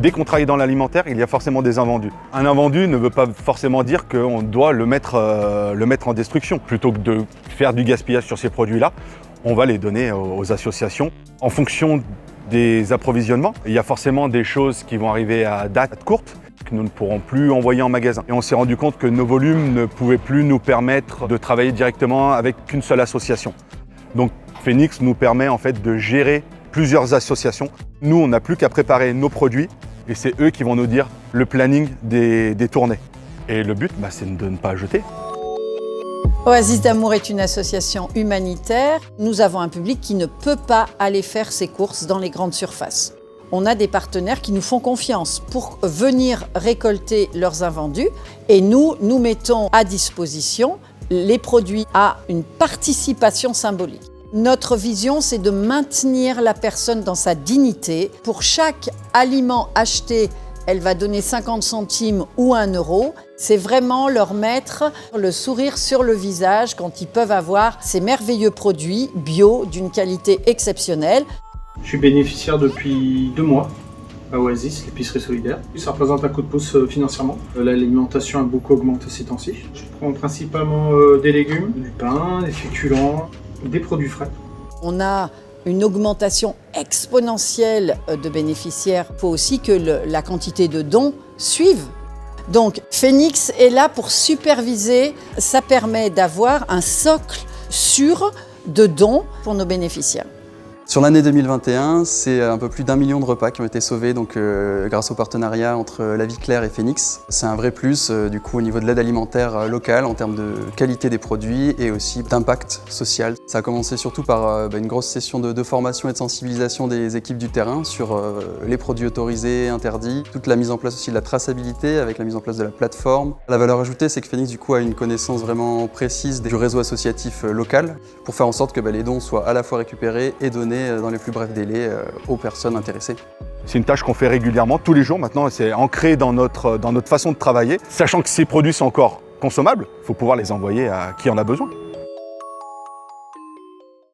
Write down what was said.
Dès qu'on travaille dans l'alimentaire, il y a forcément des invendus. Un invendu ne veut pas forcément dire qu'on doit le mettre en destruction. Plutôt que de faire du gaspillage sur ces produits-là, on va les donner aux associations. En fonction des approvisionnements, il y a forcément des choses qui vont arriver à date courte que nous ne pourrons plus envoyer en magasin. Et on s'est rendu compte que nos volumes ne pouvaient plus nous permettre de travailler directement avec qu'une seule association. Donc Phoenix nous permet en fait de gérer plusieurs associations. Nous, on n'a plus qu'à préparer nos produits et c'est eux qui vont nous dire le planning des tournées. Et le but, c'est de ne pas jeter. Oasis d'Amour est une association humanitaire. Nous avons un public qui ne peut pas aller faire ses courses dans les grandes surfaces. On a des partenaires qui nous font confiance pour venir récolter leurs invendus et nous mettons à disposition les produits à une participation symbolique. Notre vision, c'est de maintenir la personne dans sa dignité. Pour chaque aliment acheté, elle va donner 50 centimes ou 1 euro. C'est vraiment leur mettre le sourire sur le visage quand ils peuvent avoir ces merveilleux produits bio d'une qualité exceptionnelle. Je suis bénéficiaire depuis 2 mois à Oasis, l'épicerie solidaire. Ça représente un coup de pouce financièrement. L'alimentation a beaucoup augmenté ces temps-ci. Je prends principalement des légumes, du pain, des féculents, des produits frais. On a une augmentation exponentielle de bénéficiaires. Il faut aussi que la quantité de dons suive. Donc Phoenix est là pour superviser. Ça permet d'avoir un socle sûr de dons pour nos bénéficiaires. Sur l'année 2021, c'est un peu plus d'1 million de repas qui ont été sauvés grâce au partenariat entre La Vie Claire et Phoenix. C'est un vrai plus du coup au niveau de l'aide alimentaire locale en termes de qualité des produits et aussi d'impact social. Ça a commencé surtout par une grosse session de formation et de sensibilisation des équipes du terrain sur les produits autorisés, interdits, toute la mise en place aussi de la traçabilité avec la mise en place de la plateforme. La valeur ajoutée, c'est que Phoenix du coup a une connaissance vraiment précise du réseau associatif local pour faire en sorte que les dons soient à la fois récupérés et donnés dans les plus brefs délais aux personnes intéressées. C'est une tâche qu'on fait régulièrement, tous les jours maintenant, c'est ancré dans notre façon de travailler. Sachant que ces produits sont encore consommables, il faut pouvoir les envoyer à qui en a besoin.